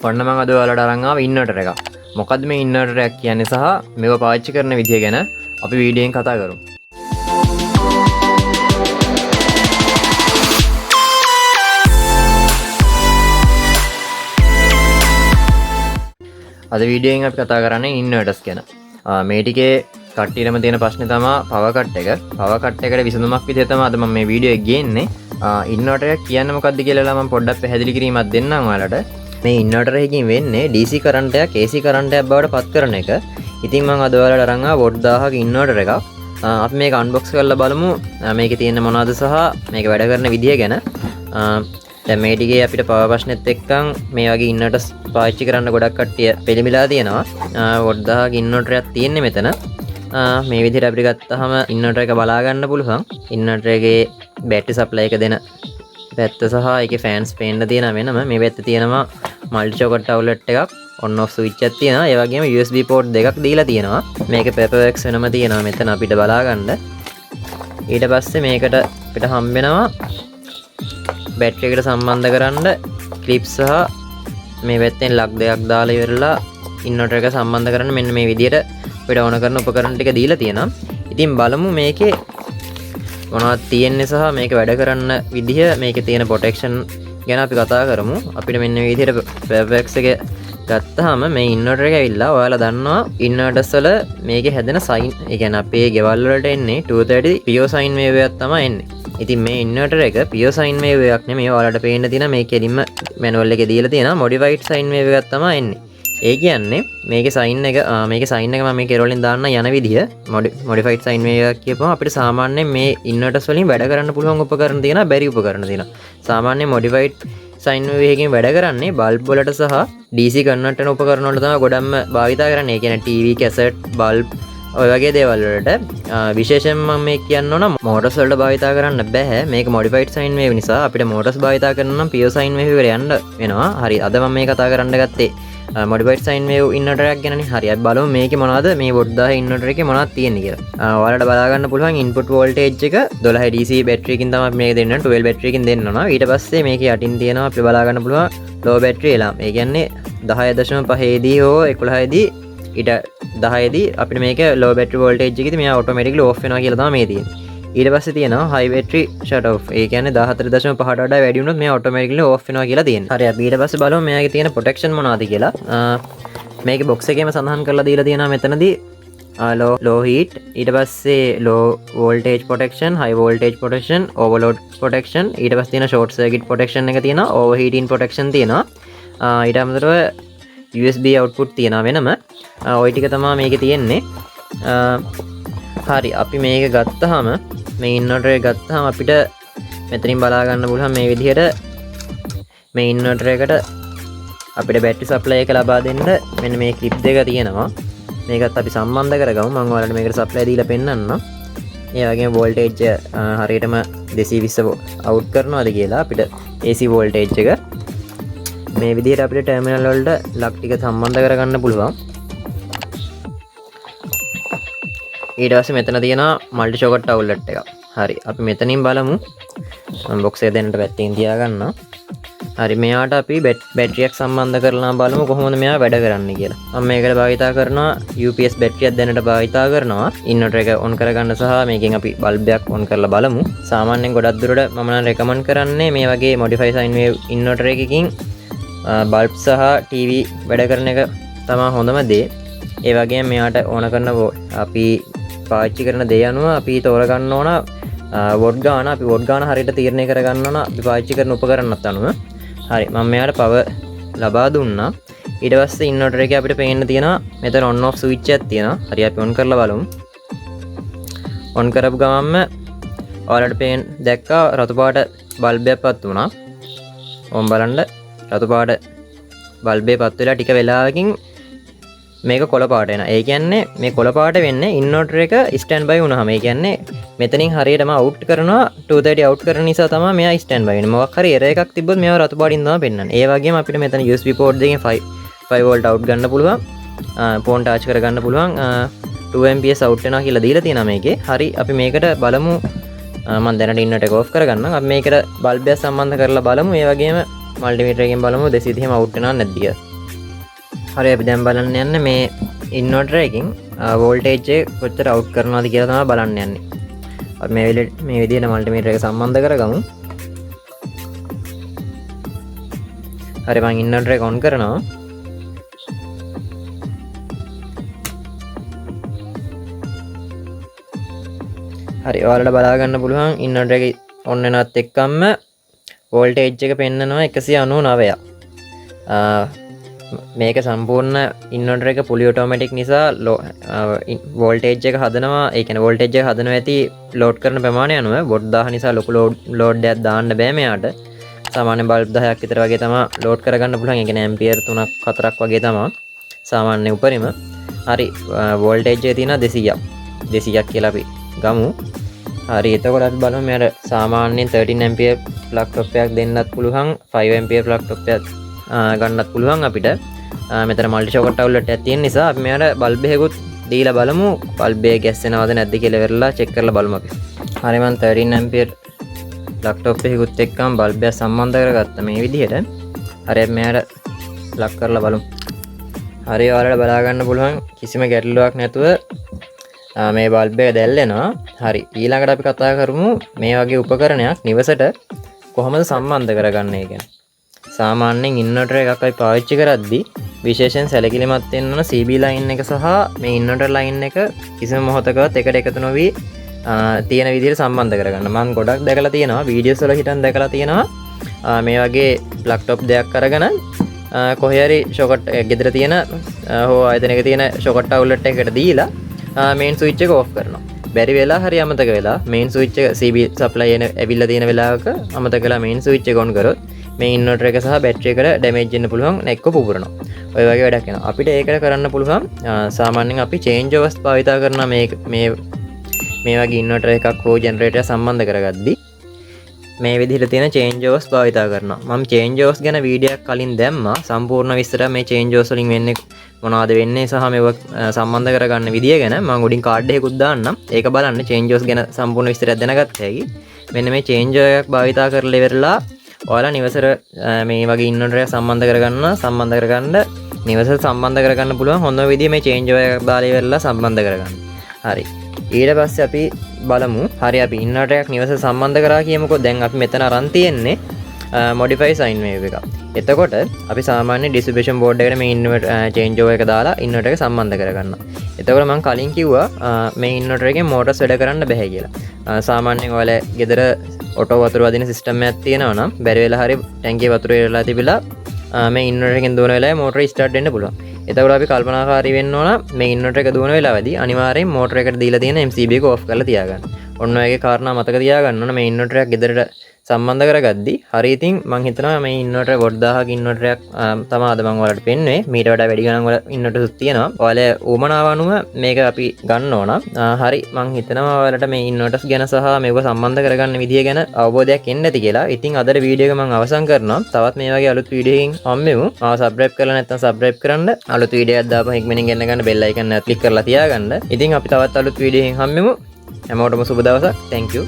ඔන්න මම අද ඔයාලට අරන් ආව ඉන්වර්ටර් එකක්. මොකද්ද මේ ඉන්වර්ටර් එක කියන්නේ සහ මේක පාවිච්චි කරන විදිය ගැන අපි වීඩියෝෙන් කතා කරමු. අද වීඩියෝෙන් අපි කතා කරන්නේ ඉන්වර්ටර්ස් ගැන. මේ ටිකේ කට්ටියටම තියෙන ප්‍රශ්නේ තමයි පවර් කට් එක. පවර් කට් එකට විසඳුමක් විදිහට තමයි අද මම මේ වීඩියෝ එක ගේන්නේ. ඉන්වර්ටර් එක කියන්නේ මොකක්ද කියලා මම පොඩ්ඩක් පැහැදිලි කිරීමක් දෙන්නම් ඔයාලට. මේ ඉන්වර්ටර් එකකින් වෙන්නේ DC කරන්ට් එකක් AC කරන්ට් එකක් බවට පත් කරන එක. ඉතින් මම අද ඔයාලට අරන් ආවා වොට් 1000ක ඉන්වර්ටර් එකක්. අපි මේක අන්බොක්ස් කරලා බලමු. මේකේ තියෙන මොනවද සහ මේක වැඩ කරන විදිය ගැන. දැන් මේ ටිකේ අපිට පවර් ප්‍රශ්නෙත් එක්කන් මේ වගේ ඉන්වර්ටර්ස් පාවිච්චි කරන්න ගොඩක් කට්ටිය පෙළඹිලා තියෙනවා. වොට් 1000ක ඉන්වර්ටර් එකක් තියෙන්නේ මෙතන. මේ විදිහට අපිට ගත්තාම ඉන්වර්ටර් එක බලා ගන්න පුළුවන්. ඉන්වර්ටර් එකේ බැටරි සප්ලයි එක දෙන පැත්ත සහ ඒකේ ෆෑන්ස් පේන්න තියෙන වෙනම මේ පැත්තේ තියෙනවා මල්ටි චොකට් අවුට්ලට් එකක් ඔන් ඔෆ් ස්විච් එකක් තියෙනවා. ඒ වගේම USB පෝට් දෙකක් දීලා තියෙනවා. මේකේ පේපර් වර්ක්ස් වෙනම තියෙනවා මෙතන අපිට බලා ගන්න. ඊට පස්සේ මේකට අපිට හම්බ වෙනවා බැටරි එකට සම්බන්ධ කරන්න ක්ලිප් සහ මේ පැත්තෙන් ලග් දෙකක් දාලා ඉවරලා ඉන්වර්ටර් එක සම්බන්ධ කරන්න මෙන්න මේ විදිහට අපිට ඕන කරන උපකරණ ටික දීලා තියෙනවා. ඉතින් බලමු මේකේ මොනවද තියෙන්නේ සහ මේක වැඩ කරන්න විදිහ මේකේ තියෙන ප්‍රොටෙක්ෂන් ගැන අපි කතා කරමු. අපිට මෙන්න මේ විදිහට පේපර්ස් එක ගත්තාම මේ ඉන්වර්ටර් එක ඇවිල්ලා ඔයාලා දන්නවා ඉන්වර්ටර්ස් වල මේකේ හැදෙන සයින් ඒ කියන්නේ අපේ ගෙවල් වලට එන්නේ 230 පියෝ සයින් වේව් එකක් තමයි එන්නේ. ඉතින් මේ ඉන්වර්ටර් එක පියෝ සයින් වේව් එකක් නෙමෙයි ඔයාලට පේන්න තියෙන මේ කෙලින්ම මැනුවල් එකේ දීලා තියෙනවා මොඩිෆයිඩ් සයින් වේව් එකක් තමයි එන්නේ. ඒ කියන්නේ මේකේ සයින් එක මම මේ කෙරවලින් දාන්න යන විදිහ මොඩිෆයිඩ් සයින් වේව් එකක් කියපුවම අපිට සාමාන්‍යයෙන් මේ ඉන්වර්ටර්ස් වලින් වැඩ කරන්න පුළුවන් උපකරණ තියෙනවා බැරි උපකරණ තියෙනවා. සාමාන්‍යයෙන් මොඩිෆයිඩ් සයින් වේව් එකකින් වැඩ කරන්නේ බල්බ් වලට සහ DC කන්වර්ට් කරන උපකරණ වලට තමයි ගොඩක්ම භාවිතා කරන්නේ. ඒ කියන්නේ TV කැසට් බල්බ් ඔය වගේ දේවල් වලට විශේෂයෙන්ම මම මේ කියන්න ඕන මෝටර්ස් වලට භාවිතා කරන්න බෑ. මේක මොඩිෆයිඩ් සයින් වේව් නිසා අපිට මෝටර්ස් භාවිතා කරන්න නම් පියෝ සයින් වේව් එකට යන්න වෙනවා. හරි අද මම මේ කතා කරන්න ගත්තේ මොඩිෆයිඩ් සයින් වේව් ඉන්වර්ටර් එකක් ගැනනේ. හරි අපි බලමු මේකේ මොනවද මේ වොට් 1000 ඉන්වර්ටර් එකේ මොනවද තියෙන්නේ කියලා. ඔයාලට බලා ගන්න පුළුවන් ඉන්පුට් වෝල්ටේජ් එක 12 DC බැටරි එකකින් තමයි අපි මේක දෙන්න 12 බැටරි එකකින් දෙන්න ඕන. ඊට පස්සේ මේකේ යටින් තියෙනවා අපිට බලා ගන්න පුළුවන් ලෝ බැටරි එලාම්. ඒ කියන්නේ 10.5 දී හෝ 11 දී ඊට 10 දී අපිට මේක ලෝ බැටරි වෝල්ටේජ් එකේදී මෙයා ඔටෝමැටිකලි ඕෆ් වෙනවා කියලා තමයි මේ තියෙන්නේ. ඊට පස්සේ තියෙනවා හයි බැටරි ෂට් ඔෆ්. ඒ කියන්නේ 14.5ට වඩා වැඩි වුණොත් මෙයා ඔටෝමැටිකලි ඕෆ් වෙනවා කියලා තියෙනවා. හරි අපි ඊට පස්සේ බලමු මෙයාගේ තියෙන ප්‍රොටෙක්ෂන් මොනවද කියලා. මේකේ බොක්ස් එකේම සඳහන් කරලා දීලා තියෙනවා මෙතනදී low heat ඊට පස්සේ low voltage protection high voltage protection overload protection ඊට පස්සේ තියෙන short circuit protection එක තියෙනවා overheating protection තියෙනවා. ඊට අමතරව USB output තියෙනවා වෙනම. ওই ටික තමයි මේකේ තියෙන්නේ. හරි අපි මේක ගත්තාම මේ ඉන්වර්ටර් එක ගත්තාම අපිට මෙතනින් බලා ගන්න පුළුවන් මේ විදිහට මේ ඉන්වර්ටර් එකට අපිට බැටරි සප්ලයි එක ලබා දෙන්න මෙන්න මේ ක්ලිප් දෙක තියෙනවා. මේකත් අපි සම්බන්ධ කරගමු. මම ඔයාලට මේකට සප්ලයි දීලා පෙන්නන්නම්. ඒ වගේම වෝල්ටේජ් හරියටම 220 අවුට් කරනවාද කියලා අපිට AC වෝල්ටේජ් එක මේ විදිහට අපිට ටර්මිනල් වලට ලක් ටික සම්බන්ධ කරගන්න පුළුවන්. ඊට පස්සේ මෙතන තියෙනවා මල්ටි චොකට් අවුට්ලට් එකක්. හරි අපි මෙතනින් බලමු. මම බොක්ස් එක දෙන්නට පැත්තෙන් තියාගන්නවා. හරි මෙයාට අපි බැටරියක් සම්බන්ධ කරලා බලමු කොහොමද මෙයා වැඩ කරන්නේ කියලා. මම මේකට භාවිතා කරනවා UPS බැටරියක් දැනට භාවිතා කරනවා. ඉන්වර්ටර් එක ඔන් කරගන්න සහ මේකෙන් අපි බල්බ් එකක් ඔන් කරලා බලමු. සාමාන්‍යයෙන් ගොඩක් දුරට මම නම් රෙකමන්ඩ් කරන්නේ මේ වගේ මොඩිෆයි සයින් වේව් ඉන්වර්ටර් එකකින් බල්බ් සහ TV වැඩ කරන එක තමයි හොඳම දේ. ඒ වගේම මෙයාට ඕන කරන අපි පාවිච්චි කරන දේ අනුව අපි තෝරගන්න ඕන වොට් ගාන. අපි වොට් ගාන හරියට තීරණය කරගන්න ඕන අපි පාවිච්චි කරන උපකරණත් අනුව. හරි මම මෙයාට පවර් ලබා දුන්නා. ඊට පස්සේ ඉන්වර්ටර් එකේ අපිට පේන්න තියෙනවා මෙතන ඔන් ඔෆ් ස්විච් එකක් තියෙනවා. හරි අපි ඔන් කරලා බලමු. ඔන් කරපු ගමන්ම ඔයාලට දැක්කා රතු පාට බල්බ් එකක් පත් වුණා. ඕම් බලන්න රතු පාට බල්බ් එක පත් වෙලා ටික වෙලාවකින් මේක කොළ පාට වෙනවා. ඒ කියන්නේ මේ කොළ පාට වෙන්නේ ඉන්වර්ටර් එක ස්ටෑන්ඩ් බයි වුණාම. ඒ කියන්නේ මෙතනින් හරියටම අවුට් කරනවා 230 අවුට් කරන නිසා තමයි මෙයා ස්ටෑන්ඩ් බයි වෙන්නේ. මොකක් හරි එරර් එකක් තිබ්බොත් මේව රතු පාටින් තමයි පෙන්නන්නේ. ඒ වගේම අපිට මෙතන USB පෝට් දෙකෙන් 5 වෝල්ට් අවුට් ගන්න පුළුවන්. ෆෝන් ටාච් කරගන්න පුළුවන්. 2 amps අවුට් වෙනවා කියලා දීලා තියෙනවා මේකේ. හරි අපි මේකට බලමු. මම දැනට ඉන්වර්ටර් එක ඔෆ් කරගන්නම්. අපි මේකට බල්බ් එක සම්බන්ධ කරලා බලමු. ඒ වගේම මල්ටිමීටර් එකෙන් බලමු 230ම අවුට් වෙනවද නැද්ද කියලා. හරි අපි දැන් බලන්න යන්නේ මේ ඉන්වර්ටර් එකකින් වෝල්ටේජ් එක කොච්චර අවුට් කරනවද කියලා තමයි බලන්න යන්නේ. අපි මේ විදිහට මල්ටිමීටර් එක සම්බන්ධ කරගමු. හරි මම ඉන්වර්ටර් එක ඔන් කරනවා. හරි ඔයාලට බලා ගන්න පුළුවන් ඉන්වර්ටර් එක ඔන් වෙනවත් එක්කම වෝල්ටේජ් එක පෙන්නනවා 199ක්. මේක සම්පූර්ණ ඉන්වර්ටර් එක fully automatic නිසා වෝල්ටේජ් එක හදනවා. ඒ කියන්නේ වෝල්ටේජ් එක හදනවා ඇති ලෝඩ් කරන ප්‍රමාණය අනුව වොට් 1000 නිසා ලොකු ලෝඩ් එකක් දාන්න බෑ මෙයාට. සාමාන්‍ය බල්බ් 10ක් විතර වගේ තමයි ලෝඩ් කරගන්න පුළුවන්. ඒ කියන්නේ ඇම්පියර් 3ක් 4ක් වගේ තමයි සාමාන්‍ය උපරිම. හරි වෝල්ටේජ් එක තියෙනවා 200ක් කියලා අපි ගමු. හරි එතකොට අපි බලමු මෙයාට සාමාන්‍යයෙන් 13 ඇම්පියර් ප්ලග් ටොප් එකක් දෙන්නත් පුළුවන් 5 ඇම්පියර් ප්ලග් ටොප් එකක් ගන්නත් පුළුවන් අපිට. මෙතන මල්ටි ෂොකට් අවුලට් එකක් තියෙන නිසා අපි මෙයාට බල්බ් එකකුත් දීලා බලමු බල්බ් එක ගැස්සෙනවද නැද්ද කියලා ඉවරලා චෙක් කරලා බලමු අපි. හරි මම 13 ඇම්පියර් ප්ලග් ටොප් එකකුත් එක්කම බල්බ් එක සම්බන්ධ කරගත්තා මේ විදිහට. හරි අපි මෙයාට ප්ලග් කරලා බලමු. හරි ඔයාලට බලා ගන්න පුළුවන් කිසිම ගැටලුවක් නැතුව මේ බල්බ් එක දැල්ලෙනවා. හරි ඊළඟට අපි කතා කරමු මේ වගේ උපකරණයක් නිවසට කොහොමද සම්බන්ධ කරගන්නේ කියන. සාමාන්‍යයෙන් ඉන්වර්ටර් එකක් අපි පාවිච්චි කරද්දී විශේෂයෙන් සැලකිලිමත් වෙන්න ඕන CB ලයින් එක සහ මේ ඉන්වර්ටර් ලයින් එක කිසිම මොහොතකවත් එකට එකතු නොවි තියෙන විදිහට සම්බන්ධ කරගන්න. මම ගොඩක් දැකලා තියෙනවා වීඩියෝස් වල හිටන් දැකලා තියෙනවා මේ වගේ ප්ලග් ටොප් දෙයක් අරගෙන කොහේ හරි ෂොකට් ගෙදර තියෙන හෝ ආයතනයක තියෙන ෂොකට් අවුලට් එකකට දීලා මේන් ස්විච් එක ඕෆ් කරනවා. බැරි වෙලා හරි අමතක වෙලා මේන් ස්විච් එක CB සප්ලයි එන ඇවිල්ලා තියෙන වෙලාවක අමතක වෙලා මේන් ස්විච් එක ඔන් කරොත් මේ ඉන්වර්ටර් එක සහ බැටරි එකට ඩැමේජ් වෙන්න පුළුවන් නැක්ක පුපුරනවා. ඔය වගේ වැඩක් වෙනවා. අපිට ඒකට කරන්න පුළුවන් සාමාන්‍යයෙන් අපි චේන්ජ් ඕවර්ස් භාවිතා කරන මේ වගේ ඉන්වර්ටර් එකක් හෝ ජෙනරේටර් සම්බන්ධ කරගද්දී මේ විදිහට තියෙන චේන්ජ් ඕවර්ස් භාවිතා කරනවා. මම චේන්ජ් ඕවර්ස් ගැන වීඩියෝ එකක් කලින් දැම්මා. සම්පූර්ණ විස්තර මේ චේන්ජ් ඕවර්ස් වලින් වෙන්නේ මොනවද වෙන්නේ සහ මේව සම්බන්ධ කරගන්න විදිය ගැන මම උඩින් කාඩ් එකකුත් දාන්නම්. ඒක බලන්න චේන්ජ් ඕවර්ස් ගැන සම්පූර්ණ විස්තරයක් දැනගත්ත හැකි. මෙන්න මේ චේන්ජ් එකක් භාවිතා කරලා ඉවරලා ඔයාලා නිවසට මේ වගේ ඉන්වර්ටර් එකක් සම්බන්ධ කරගන්න නිවසට සම්බන්ධ කරගන්න පුළුවන් හොඳ විදිය මේ චේන්ජ් ඕවර් එකක් දාලා ඉවරලා සම්බන්ධ කරගන්න. හරි. ඊට පස්සේ අපි බලමු. හරි අපි ඉන්වර්ටර් එකක් නිවසට සම්බන්ධ කරා කියමුකෝ. දැන් අපි මෙතන අරන් තියෙන්නේ modify sine wave එක. එතකොට අපි සාමාන්‍ය distribution board එකට මේ ඉන්වර්ටර් චේන්ජ් ඕවර් එක දාලා ඉන්වර්ටර් එක සම්බන්ධ කරගන්නවා. එතකොට මම කලින් කිව්වා මේ ඉන්වර්ටර් එකේ මෝටර්ස් වැඩ කරන්න බෑ කියලා. සාමාන්‍යයෙන් ඔයාලා ගෙදර ඔටෝ වතුර වදින සිස්ටම් එකක් තියෙනවා නම් බැරි වෙලා හරි ටැංකිය වතුර ඉරලා තිබිලා මේ ඉන්වර්ටර් එකෙන් දුවන වෙලාවේ මෝටර ස්ටාර්ට් වෙන්න පුළුවන්. එතකොට අපි කල්පනාකාරී වෙන්න ඕන මේ ඉන්වර්ටර් එක දුවන වෙලාවදී අනිවාර්යෙන් මෝටර එකට දීලා තියෙන MCB එක ඕෆ් කරලා තියාගන්න. ඔන්න ඔයගේ කාරණා මතක තියාගන්න ඕන මේ ඉන්වර්ටර් එක ගෙදරට සම්බන්ධ කරගද්දී. හරි ඉතින් මම හිතනවා මේ ඉන්වර්ටර් වොට් 1000ක ඉන්වර්ටර් එකක් තමයි අද මම ඔයාලට පෙන්නුවේ. මීට වඩා වැඩි ගණන් වල ඉන්වර්ටර්ස් තියෙනවා. ඔයාලා උමනාව අනුව මේක අපි ගන්න ඕන. හරි මම හිතනවා ඔයාලට මේ ඉන්වර්ටර්ස් ගැන සහ මේක සම්බන්ධ කරගන්න විදිය ගැන අවබෝධයක් එන්න ඇති කියලා. ඉතින් අදට වීඩියෝ එක මම අවසන් කරනවා. තවත් මේ වගේ අලුත් වීඩියෝ එකකින් හම්බෙමු. සබ්ස්ක්‍රයිබ් කරලා නැත්නම් සබ්ස්ක්‍රයිබ් කරන්න. අලුත් වීඩියෝ එකක් දාපුවම ඉක්මනින් ගන්න බෙල් අයිකන් එක ක්ලික් කරලා තියාගන්න. ඉතින් අපි තවත් අලුත් වීඩියෝ එකකින් හම්බෙමු. හැමෝටම සුබ දවසක්. Thank you.